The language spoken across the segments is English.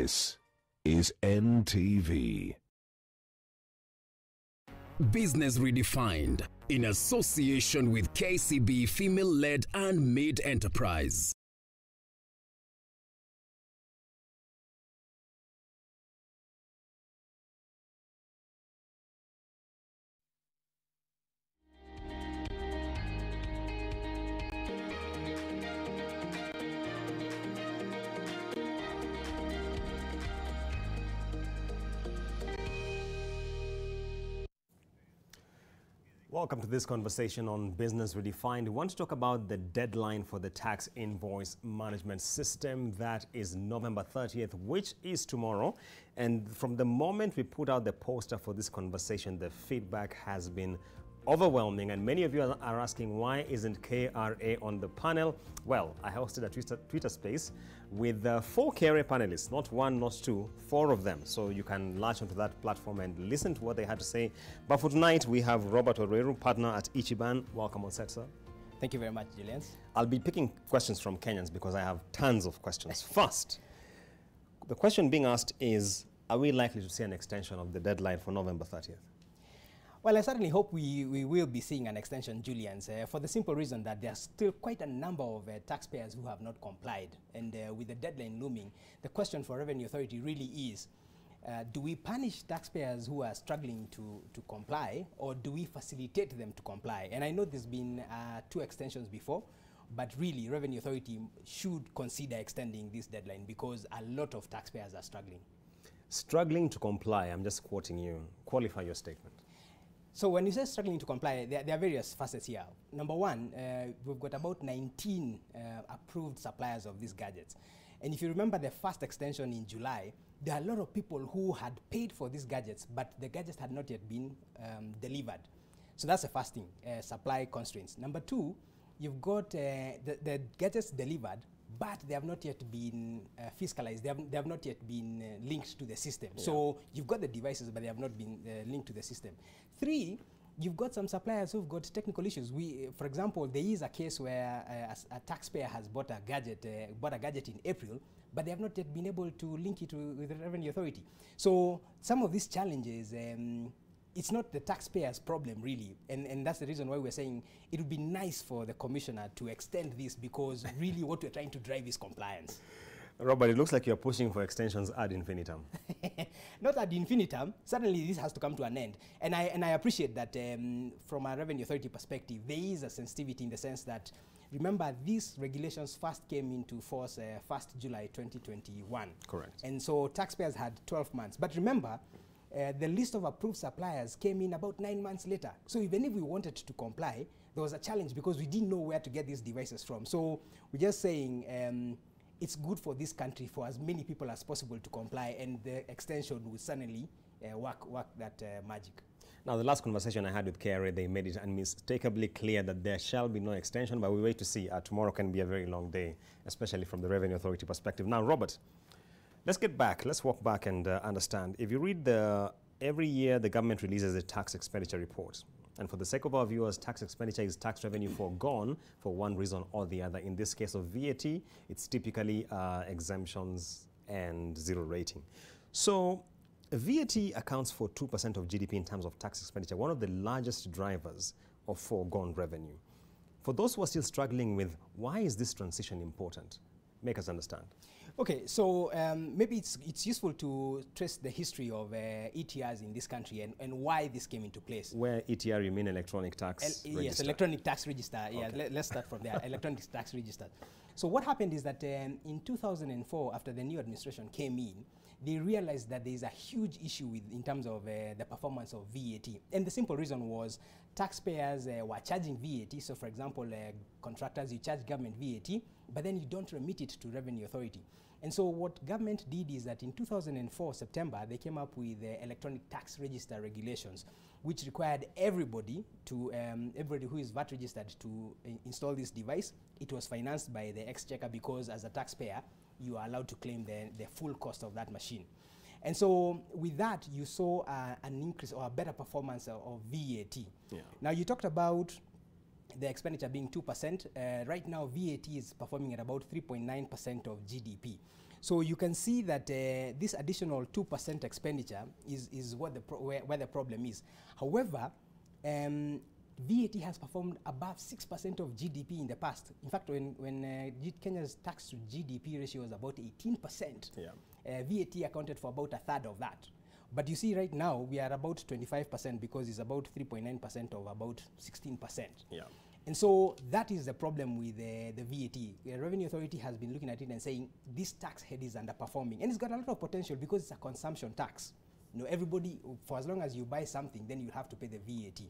This is NTV. Business Redefined in association with KCB Female-Led and Made Enterprise. Welcome to this conversation on Business Redefined. We want to talk about the deadline for the tax invoice management system. That is November 30th, which is tomorrow. And from the moment we put out the poster for this conversation, the feedback has been overwhelming. And many of you are asking, why isn't KRA on the panel? Well, I hosted a Twitter space with 4 KRA panelists, not one, not two, 4 of them. So you can latch onto that platform and listen to what they had to say. But for tonight, we have Robert Oreru, partner at Ichiban. Welcome on set, sir. Thank you very much, Julian. I'll be picking questions from Kenyans because I have tons of questions. First, the question being asked is, are we likely to see an extension of the deadline for November 30th? Well, I certainly hope we will be seeing an extension, Julian, for the simple reason that there are still quite a number of taxpayers who have not complied. And with the deadline looming, the question for Revenue Authority really is, do we punish taxpayers who are struggling to comply, or do we facilitate them to comply? And I know there's been 2 extensions before, but really Revenue Authority should consider extending this deadline because a lot of taxpayers are struggling. Struggling to comply, I'm just quoting you. Qualify your statement. So when you say struggling to comply, there are various facets here. Number one, we've got about 19 approved suppliers of these gadgets. And if you remember the first extension in July, there are a lot of people who had paid for these gadgets, but the gadgets had not yet been delivered. So that's the first thing, supply constraints. Number two, you've got the gadgets delivered, but they have not yet been fiscalized. They have not yet been linked to the system. Yeah. So you've got the devices, but they have not been linked to the system. 3, you've got some suppliers who've got technical issues. For example, there is a case where a taxpayer has bought a gadget in April, but they have not yet been able to link it with the Revenue Authority. So some of these challenges, it's not the taxpayer's problem, really. And that's the reason why we're saying it would be nice for the commissioner to extend this, because really what we're trying to drive is compliance. Robert, it looks like you're pushing for extensions ad infinitum. Not ad infinitum. Certainly this has to come to an end. And I appreciate that from a Revenue Authority perspective, there is a sensitivity in the sense that, remember, these regulations first came into force 1st July 2021. Correct. And so taxpayers had 12 months. But remember, the list of approved suppliers came in about 9 months later. So even if we wanted to comply, there was a challenge because we didn't know where to get these devices from. So we're just saying it's good for this country for as many people as possible to comply, and the extension will certainly work that magic. Now, the last conversation I had with KRA, they made it unmistakably clear that there shall be no extension, but we wait to see. Tomorrow can be a very long day, especially from the Revenue Authority perspective. Now, Robert, let's get back. Let's walk back and understand. If you read every year the government releases a tax expenditure report. And for the sake of our viewers, tax expenditure is tax revenue foregone for one reason or the other. In this case of VAT, it's typically exemptions and zero rating. So VAT accounts for 2% of GDP in terms of tax expenditure, one of the largest drivers of foregone revenue. For those who are still struggling with why is this transition important, make us understand. Okay, so maybe it's useful to trace the history of ETRs in this country and why this came into place. Where ETR, you mean electronic tax register? Yes, electronic tax register. Yeah, okay. Let's start from there, electronic tax register. So what happened is that in 2004, after the new administration came in, they realized that there is a huge issue in terms of the performance of VAT. And the simple reason was taxpayers were charging VAT. So for example, contractors, you charge government VAT, but then you don't remit it to Revenue Authority. And so what government did is that in 2004, September, they came up with the electronic tax register regulations, which required everybody who is VAT registered to install this device. It was financed by the Exchequer because as a taxpayer, you are allowed to claim the full cost of that machine. And so with that, you saw an increase or a better performance of VAT. Yeah. Now you talked about the expenditure being 2%. Right now, VAT is performing at about 3.9% of GDP. So you can see that this additional 2% expenditure is what where the problem is. However, VAT has performed above 6% of GDP in the past. In fact, when Kenya's tax to GDP ratio was about 18%, VAT accounted for about a third of that. But you see right now, we are about 25% because it's about 3.9% of about 16%. Yeah. And so that is the problem with the VAT. The Revenue Authority has been looking at it and saying this tax head is underperforming. And it's got a lot of potential because it's a consumption tax. You know, everybody, for as long as you buy something, then you have to pay the VAT.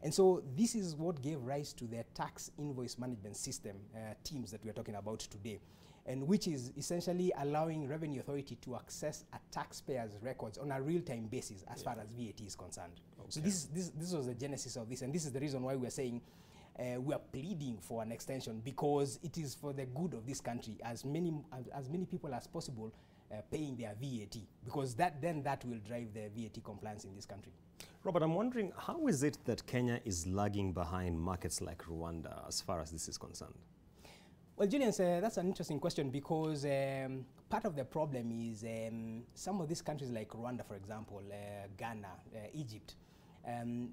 And so this is what gave rise to the tax invoice management system, TIMS, that we're talking about today, and which is essentially allowing Revenue Authority to access a taxpayer's records on a real-time basis as far as VAT is concerned. Okay. So this was the genesis of this, and this is the reason why we're saying we are pleading for an extension, because it is for the good of this country, as many people as possible paying their VAT, because that will drive the VAT compliance in this country. Robert, I'm wondering, how is it that Kenya is lagging behind markets like Rwanda as far as this is concerned? Well, Julian, that's an interesting question, because part of the problem is some of these countries like Rwanda, for example, Ghana, Egypt,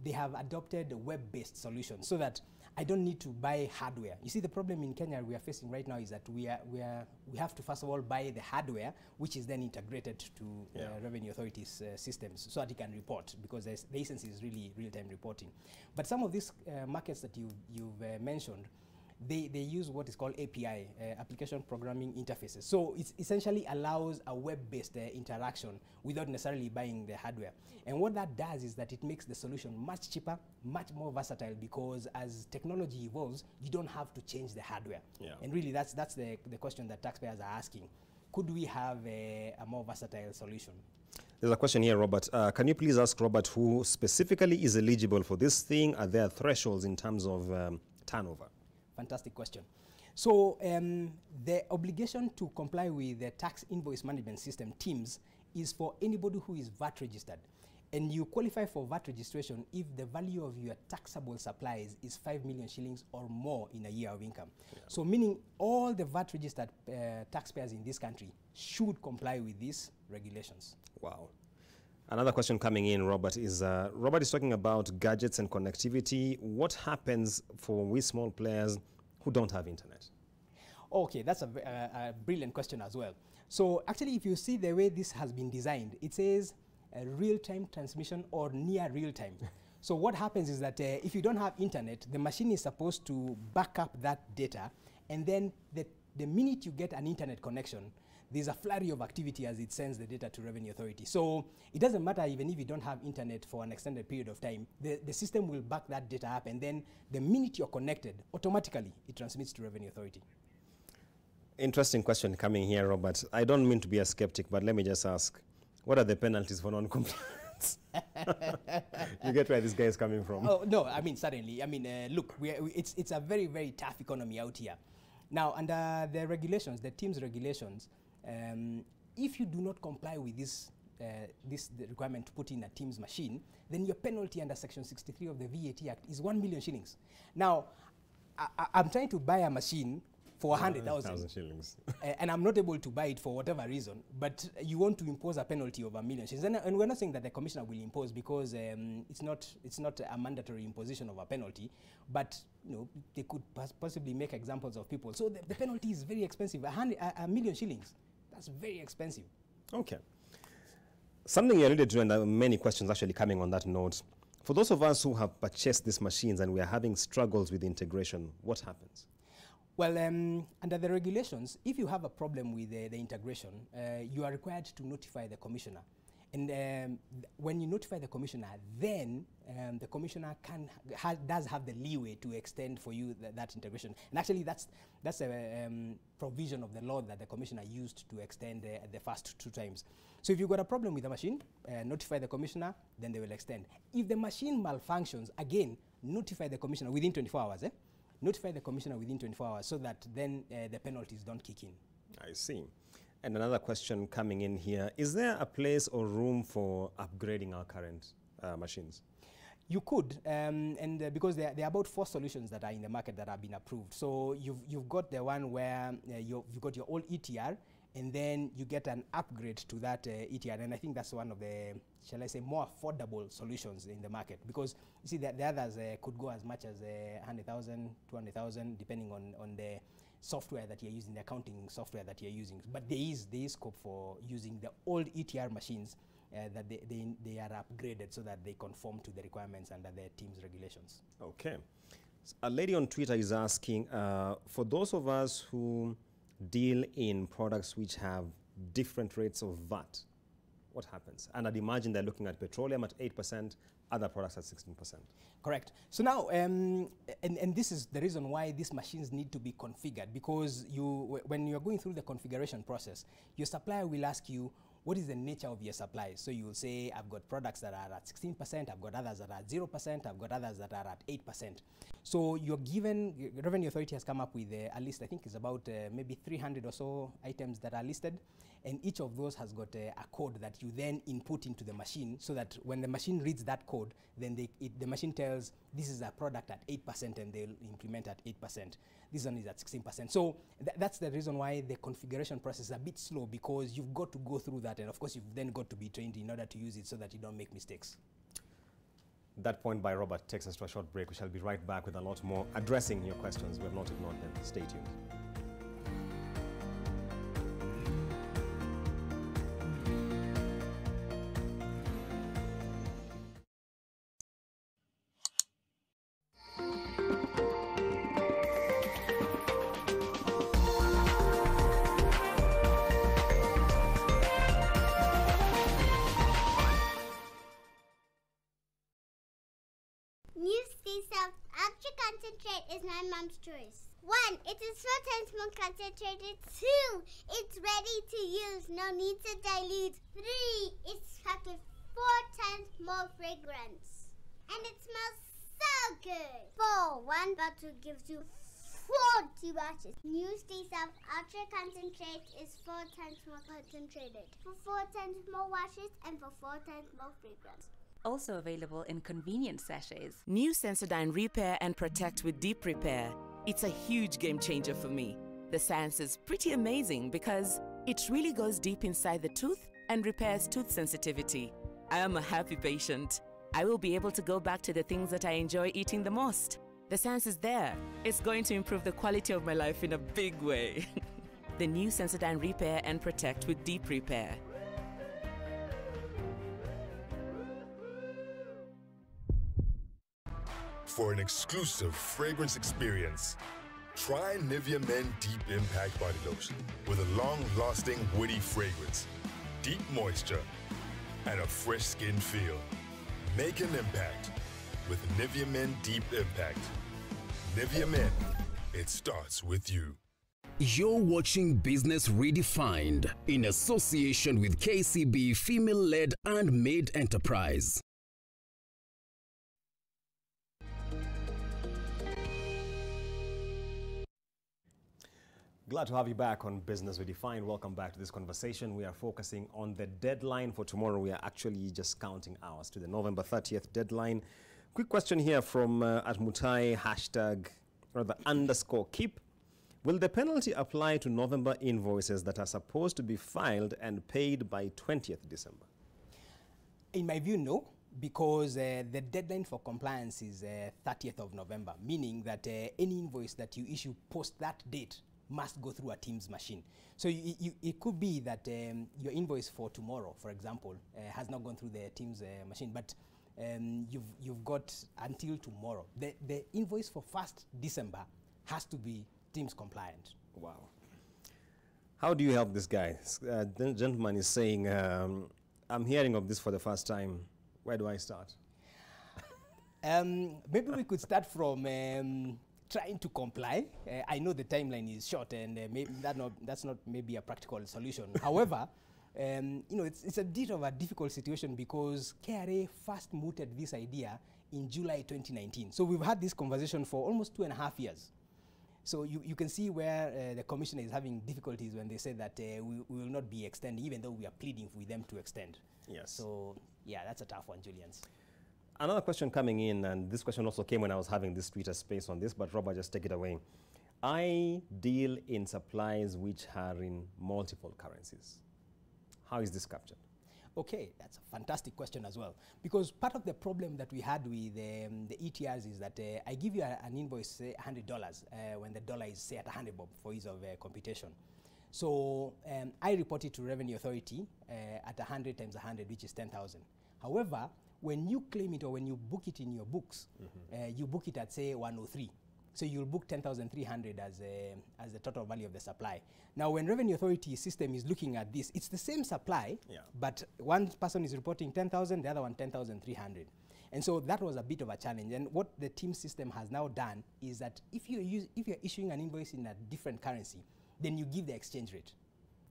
they have adopted web-based solutions so that I don't need to buy hardware. You see, the problem in Kenya we are facing right now is that we have to first of all buy the hardware, which is then integrated to Revenue Authority's systems so that it can report, because the essence is really real-time reporting. But some of these markets that you've mentioned, they use what is called API, Application Programming Interfaces. So it essentially allows a web-based interaction without necessarily buying the hardware. And what that does is that it makes the solution much cheaper, much more versatile, because as technology evolves, you don't have to change the hardware. Yeah. And really, that's the question that taxpayers are asking. Could we have a more versatile solution? There's a question here, Robert. Can you please ask Robert who specifically is eligible for this thing? Are there thresholds in terms of turnover? Fantastic question. So the obligation to comply with the tax invoice management system, TIMS, is for anybody who is VAT registered. And you qualify for VAT registration if the value of your taxable supplies is 5 million shillings or more in a year of income. Yeah. So meaning all the VAT registered taxpayers in this country should comply with these regulations. Wow. Another question coming in, Robert, is Robert is talking about gadgets and connectivity. What happens for we small players who don't have internet? Okay, that's a brilliant question as well. So actually, if you see the way this has been designed, it says real-time transmission or near real-time. So what happens is that if you don't have internet, the machine is supposed to back up that data, and then the minute you get an internet connection, there's a flurry of activity as it sends the data to Revenue Authority. So it doesn't matter even if you don't have internet for an extended period of time, the system will back that data up, and then the minute you're connected, automatically it transmits to Revenue Authority. Interesting question coming here, Robert. I don't mean to be a skeptic, but let me just ask, what are the penalties for non-compliance? You get where this guy is coming from? Oh, no, I mean, certainly. I mean, look, it's a very, very tough economy out here. Now, under the regulations, the TIMS regulations, if you do not comply with the requirement to put in a TIMS machine, then your penalty under Section 63 of the VAT Act is 1 million shillings. Now, I'm trying to buy a machine for 100,000 shillings, and I'm not able to buy it for whatever reason, but you want to impose a penalty of 1 million shillings. And we're not saying that the commissioner will impose, because it's not a mandatory imposition of a penalty, but you know, they could possibly make examples of people. So the penalty is very expensive. 1 million shillings, that's very expensive. Okay. Something you alluded to, and many questions actually coming on that note. For those of us who have purchased these machines and we are having struggles with integration, what happens? Well, under the regulations, if you have a problem with the integration, you are required to notify the commissioner. And when you notify the commissioner, then the commissioner does have the leeway to extend for you that integration. And actually, that's a provision of the law that the commissioner used to extend the first 2 times. So if you've got a problem with the machine, notify the commissioner, then they will extend. If the machine malfunctions, again, notify the commissioner within 24 hours. Notify the commissioner within 24 hours so that then the penalties don't kick in. I see. And another question coming in here, is there a place or room for upgrading our current machines? You could, because there are about 4 solutions that are in the market that have been approved. So you've got the one where you've got your old ETR, and then you get an upgrade to that ETR. And I think that's one of the, shall I say, more affordable solutions in the market, because you see that the others could go as much as 100,000, 200,000, depending on the software that you're using, the accounting software that you're using. But there is scope for using the old ETR machines that they are upgraded so that they conform to the requirements under the TIMS regulations. Okay. A lady on Twitter is asking, for those of us who deal in products which have different rates of VAT, what happens? And I'd imagine they're looking at petroleum at 8%, other products at 16%. Correct. So now, and this is the reason why these machines need to be configured, because when you're going through the configuration process, your supplier will ask you, what is the nature of your supply? So you will say, I've got products that are at 16%, I've got others that are at 0%, I've got others that are at 8%. So you're given, Revenue Authority has come up with a list, I think it's about maybe 300 or so items that are listed, and each of those has got a code that you then input into the machine, so that when the machine reads that code, then the machine tells, this is a product at 8%, and they'll implement at 8%. This one is at 16%. So that's the reason why the configuration process is a bit slow, because you've got to go through that, and of course you've then got to be trained in order to use it so that you don't make mistakes. That point by Robert takes us to a short break. We shall be right back with a lot more addressing your questions. We have not ignored them. Stay tuned. Concentrate is my mom's choice. 1. It is 4 times more concentrated. 2. It's ready to use. No need to dilute. 3. It's packed with 4 times more fragrance. And it smells so good. 4. One bottle gives you 40 washes. New Stay-Self Ultra Concentrate is 4 times more concentrated, for 4 times more washes, and for 4 times more fragrance. Also available in convenient sachets. New Sensodyne Repair and Protect with Deep Repair. It's a huge game changer for me. The science is pretty amazing because it really goes deep inside the tooth and repairs tooth sensitivity. I am a happy patient. I will be able to go back to the things that I enjoy eating the most. The science is there. It's going to improve the quality of my life in a big way. The new Sensodyne Repair and Protect with Deep Repair. For an exclusive fragrance experience, try Nivea Men Deep Impact Body Lotion with a long-lasting woody fragrance, deep moisture, and a fresh skin feel. Make an impact with Nivea Men Deep Impact. Nivea Men, it starts with you. You're watching Business Redefined in association with KCB Female-Led and Made Enterprise. Glad to have you back on Business Redefined. Welcome back to this conversation. We are focusing on the deadline for tomorrow. We are actually just counting hours to the November 30th deadline. Quick question here from @Mutai #_keep. Will the penalty apply to November invoices that are supposed to be filed and paid by 20th December? In my view, no, because the deadline for compliance is 30th of November, meaning that any invoice that you issue post that date must go through a TIMS machine. So it could be that your invoice for tomorrow, for example, has not gone through the TIMS machine, but you've got until tomorrow. The invoice for 1st December has to be TIMS compliant. Wow. How do you help this guy? The gentleman is saying, I'm hearing of this for the first time. Where do I start? Maybe we could start from trying to comply. I know the timeline is short, and maybe that's not maybe a practical solution. However, you know, it's a bit of a difficult situation because KRA first mooted this idea in July 2019. So we've had this conversation for almost 2.5 years. So you can see where the commissioner is having difficulties when they say that we will not be extending, even though we are pleading with them to extend. Yes. So yeah, that's a tough one, Julians. Another question coming in, and this question also came when I was having this Twitter space on this, but Robert, just take it away. I deal in supplies which are in multiple currencies. How is this captured? Okay, that's a fantastic question as well. Because part of the problem that we had with the ETRs is that I give you an invoice, say $100, when the dollar is, say, at 100 bob for ease of computation. So I report it to Revenue Authority at 100 times 100, which is 10,000. However, when you claim it or when you book it in your books, you book it at, say, 103. So you'll book 10,300 as the total value of the supply. Now, when Revenue Authority system is looking at this, it's the same supply, but one person is reporting 10,000, the other one 10,300. And so that was a bit of a challenge. And what the TIMS system has now done is that if you're issuing an invoice in a different currency, then you give the exchange rate.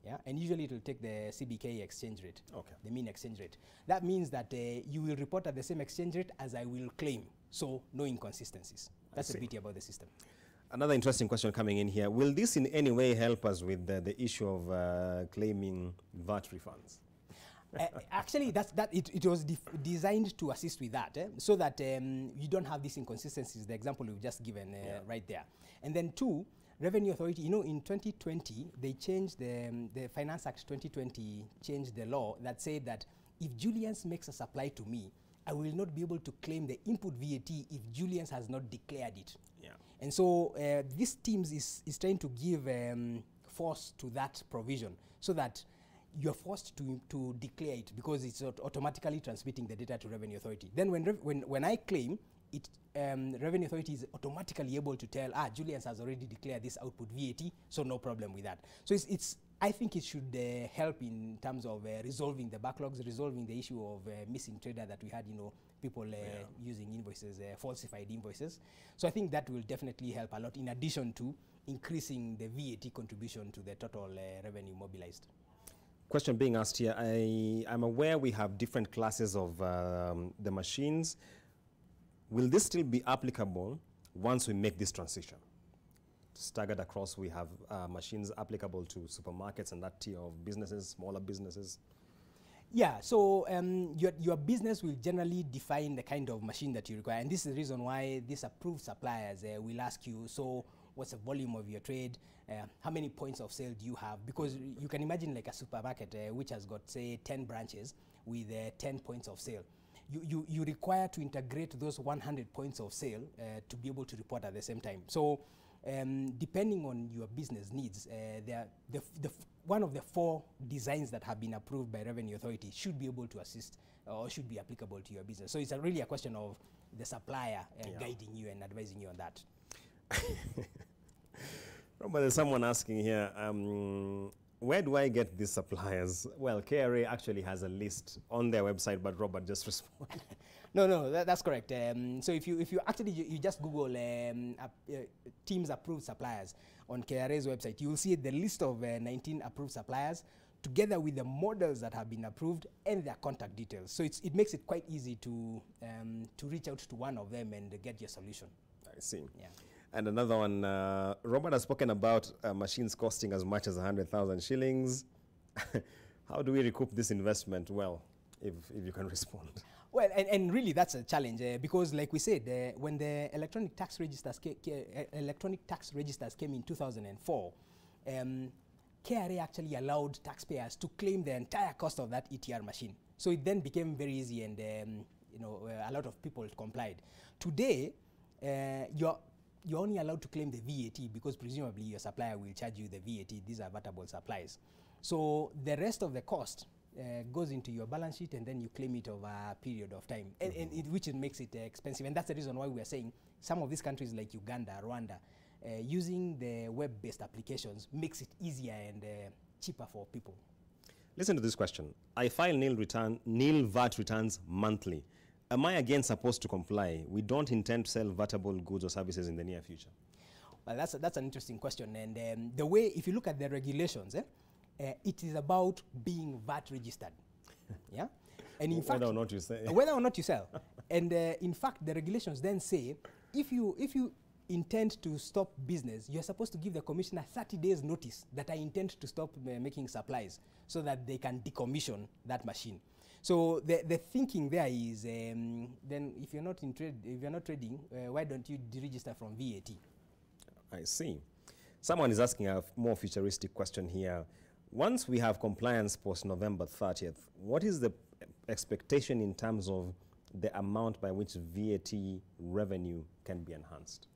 Yeah, and usually it will take the CBK exchange rate, the mean exchange rate. That means that you will report at the same exchange rate as I will claim, so no inconsistencies. That's the beauty about the system. Another interesting question coming in here. Will this in any way help us with the issue of claiming VAT refunds? Actually, it was designed to assist with that, so that you don't have these inconsistencies, the example we've just given right there. And then two, Revenue Authority, you know, in 2020, they changed the Finance Act 2020 changed the law that said that if Julian's makes a supply to me, I will not be able to claim the input VAT if Julian's has not declared it. Yeah. And so this TIMS is trying to give force to that provision so that you're forced to declare it because it's automatically transmitting the data to Revenue Authority. Then when I claim, Revenue Authority is automatically able to tell, Julian's has already declared this output VAT, so no problem with that. So I think it should help in terms of resolving the backlogs, resolving the issue of missing trader that we had, you know, people using invoices, falsified invoices. So I think that will definitely help a lot in addition to increasing the VAT contribution to the total revenue mobilized. Question being asked here, I'm aware we have different classes of the machines. Will this still be applicable once we make this transition? Staggered across, we have machines applicable to supermarkets and that tier of businesses, smaller businesses. Yeah, so your business will generally define the kind of machine that you require. And this is the reason why these approved suppliers will ask you, so what's the volume of your trade? How many points of sale do you have? Because you can imagine like a supermarket which has got, say, 10 branches with 10 points of sale. You require to integrate those 100 points of sale to be able to report at the same time. So depending on your business needs, one of the 4 designs that have been approved by Revenue Authority should be able to assist or should be applicable to your business. So it's really a question of the supplier guiding you and advising you on that. Robert, there's someone asking here, where do I get these suppliers? Well, KRA actually has a list on their website, but Robert just responded. No, that's correct. So if you actually you just Google TIMS approved suppliers on KRA's website, you will see the list of 19 approved suppliers together with the models that have been approved and their contact details. So it makes it quite easy to reach out to one of them and get your solution. I see. Yeah. And another one, Robert has spoken about machines costing as much as 100,000 shillings. How do we recoup this investment? Well, if you can respond. Well, and really that's a challenge because, like we said, when the electronic tax registers came in 2004, KRA actually allowed taxpayers to claim the entire cost of that ETR machine. So it then became very easy, and a lot of people complied. Today, you're only allowed to claim the VAT because presumably your supplier will charge you the VAT. These are VATable supplies. So the rest of the cost goes into your balance sheet, and then you claim it over a period of time, which makes it expensive. And that's the reason why we are saying some of these countries like Uganda, Rwanda, using the web-based applications makes it easier and cheaper for people. Listen to this question. I file nil VAT returns monthly. Am I again supposed to comply? We don't intend to sell VATable goods or services in the near future. Well, that's an interesting question. And the way, if you look at the regulations, it is about being VAT registered. Yeah? And in fact, whether or not you sell. Whether or not you sell. And in fact, the regulations then say, if you intend to stop business, you're supposed to give the commissioner 30 days notice that I intend to stop making supplies so that they can decommission that machine. So the thinking there is, then if you're not trading, why don't you deregister from VAT? I see. Someone is asking a more futuristic question here. Once we have compliance post November 30th, what is the expectation in terms of the amount by which VAT revenue can be enhanced?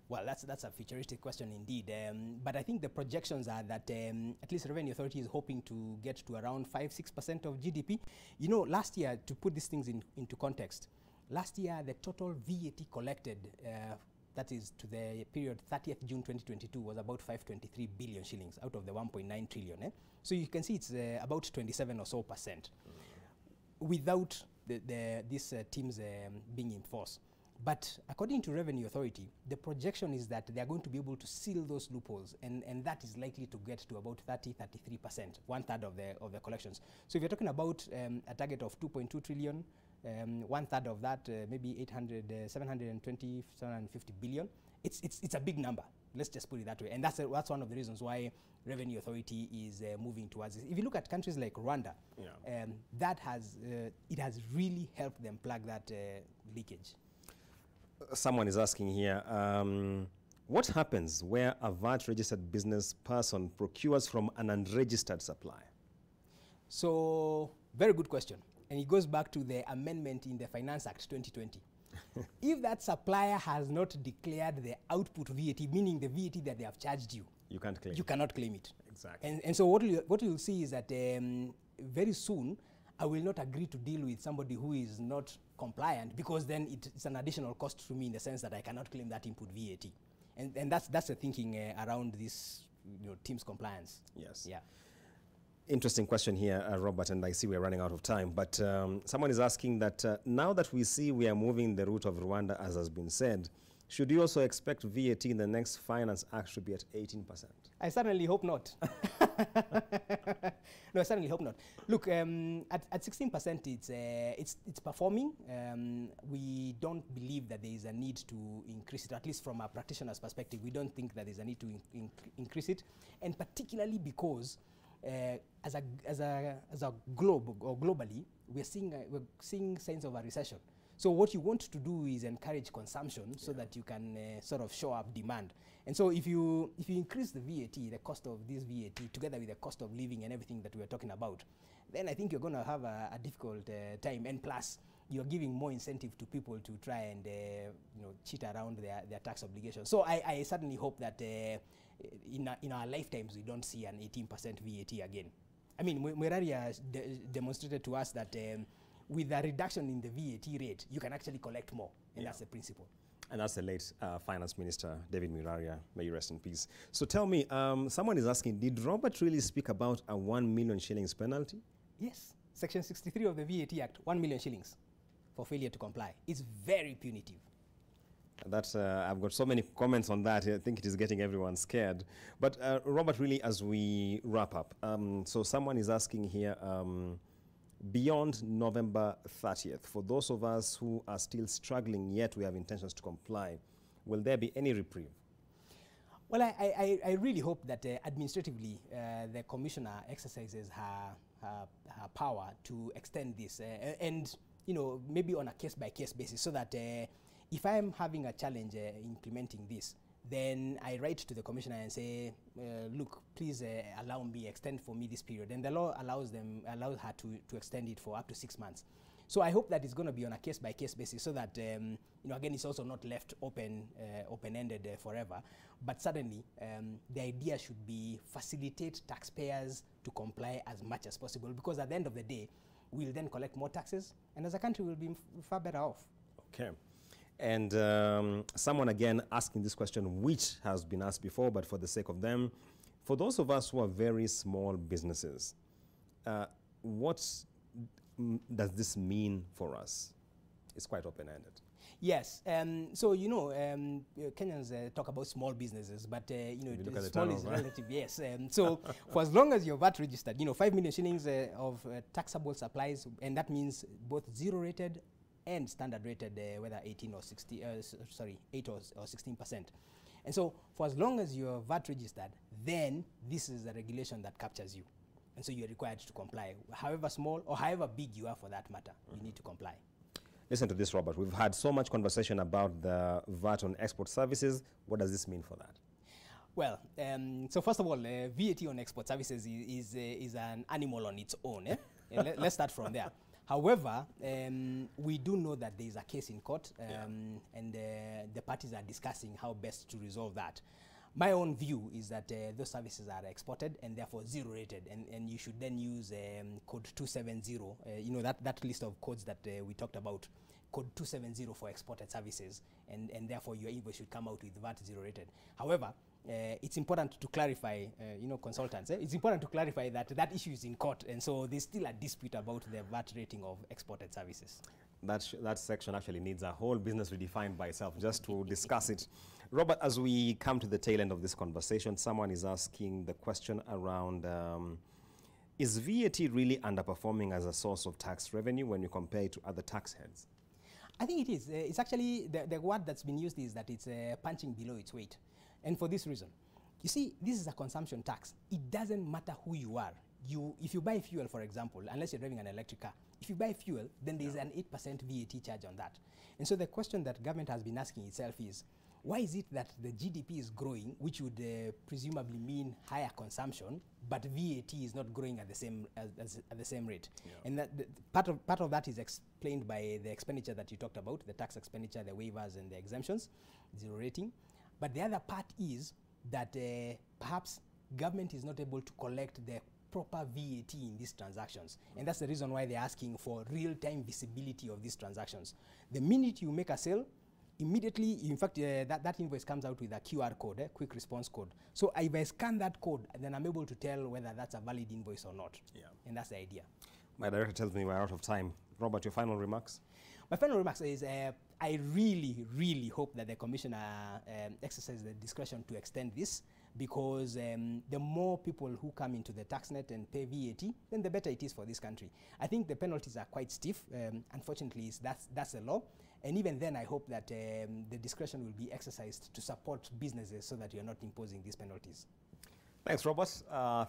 Well, that's a futuristic question indeed. But I think the projections are that at least Revenue Authority is hoping to get to around 5–6% of GDP. You know, last year, to put these things into context, last year the total VAT collected, that is to the period 30th June 2022, was about 523 billion shillings out of the 1.9 trillion. So you can see it's about 27% or so without this TIMS being in force. But according to Revenue Authority, the projection is that they are going to be able to seal those loopholes, and that is likely to get to about 33%, one-third of the collections. So if you're talking about a target of 2.2 trillion, one-third of that, maybe 750 billion, it's a big number. Let's just put it that way. And that's one of the reasons why Revenue Authority is moving towards this. If you look at countries like Rwanda, it has really helped them plug that leakage. Someone is asking here, what happens where a VAT registered business person procures from an unregistered supplier? So, very good question. And it goes back to the amendment in the Finance Act 2020. If that supplier has not declared the output VAT, meaning the VAT that they have charged you, you can't claim. You cannot claim it. Exactly. And so what you'll see is that very soon, I will not agree to deal with somebody who is not compliant, because then it's an additional cost to me in the sense that I cannot claim that input VAT. And that's the thinking around this, TIMS compliance. Yes. Yeah. Interesting question here, Robert, and I see we're running out of time. But someone is asking that now that we see we are moving the route of Rwanda, as has been said, should you also expect VAT in the next Finance Act to be at 18%? I certainly hope not. No, I certainly hope not. Look, at 16%, it's performing. We don't believe that there is a need to increase it, at least from a practitioner's perspective. We don't think that there is a need to increase it, and particularly because as a globe or globally, we're seeing signs of a recession. So what you want to do is encourage consumption so that you can sort of show up demand. And so if you increase the VAT, the cost of this VAT, together with the cost of living and everything that we are talking about, then I think you're going to have a difficult time. And plus, you're giving more incentive to people to try and cheat around their tax obligations. So I certainly hope that in our lifetimes we don't see an 18% VAT again. I mean, Mweraria demonstrated to us that with a reduction in the VAT rate, you can actually collect more, and that's the principle. And that's the late Finance Minister, David Miraria. May you rest in peace. So tell me, someone is asking, did Robert really speak about a 1 million shillings penalty? Yes. Section 63 of the VAT Act, 1 million shillings for failure to comply. It's very punitive. That's, I've got so many comments on that. I think it is getting everyone scared. But Robert, really, as we wrap up, so someone is asking here, beyond November 30th, for those of us who are still struggling yet we have intentions to comply, will there be any reprieve? Well, I really hope that administratively the Commissioner exercises her power to extend this and maybe on a case-by-case basis, so that if I am having a challenge implementing this, then I write to the Commissioner and say, look, please allow me, extend for me this period. And the law allows her to extend it for up to 6 months. So I hope that it's going to be on a case-by-case basis, so that, again, it's also not left open-ended forever. But certainly, the idea should be facilitate taxpayers to comply as much as possible, because at the end of the day, we'll then collect more taxes, and as a country, we'll be far better off. Okay. And someone again asking this question, which has been asked before, but for the sake of them, for those of us who are very small businesses, what does this mean for us? It's quite open-ended. Yes. So, Kenyans talk about small businesses, but, small is relative, yes. So, for as long as you're VAT registered, 5 million shillings of taxable supplies, and that means both zero-rated and standard rated, whether 8 or 16%. And so, for as long as you're VAT registered, then this is a regulation that captures you. And so you're required to comply. However small or however big you are for that matter, you need to comply. Listen to this, Robert. We've had so much conversation about the VAT on export services. What does this mean for that? Well, so first of all, VAT on export services is an animal on its own. Let's start from there. However, we do know that there is a case in court, and the parties are discussing how best to resolve that. My own view is that those services are exported and therefore zero rated, and you should then use code 270, you know, that list of codes that we talked about, code 270 for exported services, and therefore your invoice should come out with VAT zero rated. However, it's important to clarify, you know, consultants, it's important to clarify that that issue is in court, and so there's still a dispute about the VAT rating of exported services. That section actually needs a whole business redefined by itself just to discuss it. Robert, as we come to the tail end of this conversation, someone is asking the question around, is VAT really underperforming as a source of tax revenue when you compare it to other tax heads? I think it is. It's actually, the word that's been used is that it's punching below its weight. And for this reason, you see, this is a consumption tax. It doesn't matter who you are. If you buy fuel, for example, unless you're driving an electric car, if you buy fuel, then there's an 8% VAT charge on that. And so the question that government has been asking itself is, why is it that the GDP is growing, which would presumably mean higher consumption, but VAT is not growing at the same at the same rate? Yeah. And that part of that is explained by the expenditure that you talked about, the tax expenditure, the waivers and the exemptions, zero rating. But the other part is that perhaps government is not able to collect the proper VAT in these transactions. And that's the reason why they're asking for real-time visibility of these transactions. The minute you make a sale, immediately, in fact, that invoice comes out with a QR code, quick response code. So if I scan that code, then I'm able to tell whether that's a valid invoice or not. Yeah. And that's the idea. My director tells me we're out of time. Robert, your final remarks? My final remarks is I really, really hope that the commissioner exercises the discretion to extend this, because the more people who come into the tax net and pay VAT, then the better it is for this country. I think the penalties are quite stiff. Unfortunately, that's the law. And even then, I hope that the discretion will be exercised to support businesses so that you're not imposing these penalties. Thanks, Robert.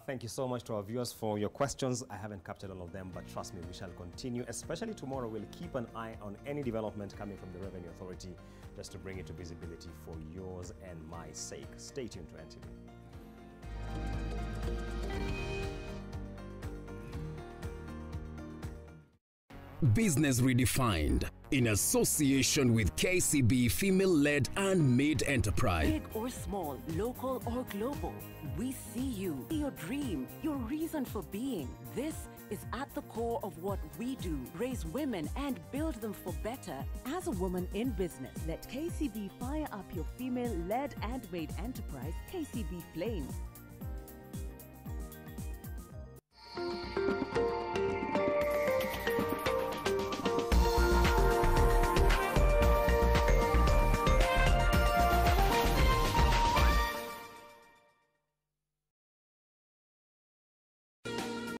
Thank you so much to our viewers for your questions. I haven't captured all of them, but trust me, we shall continue. Especially tomorrow, we'll keep an eye on any development coming from the Revenue Authority, just to bring it to visibility for yours and my sake. Stay tuned to NTV. Business Redefined, in association with KCB Female-Led and Made Enterprise. Big or small, local or global, we see you, your dream, your reason for being. This is at the core of what we do. Raise women and build them for better. As a woman in business, let KCB fire up your female-led and made enterprise, KCB Flames.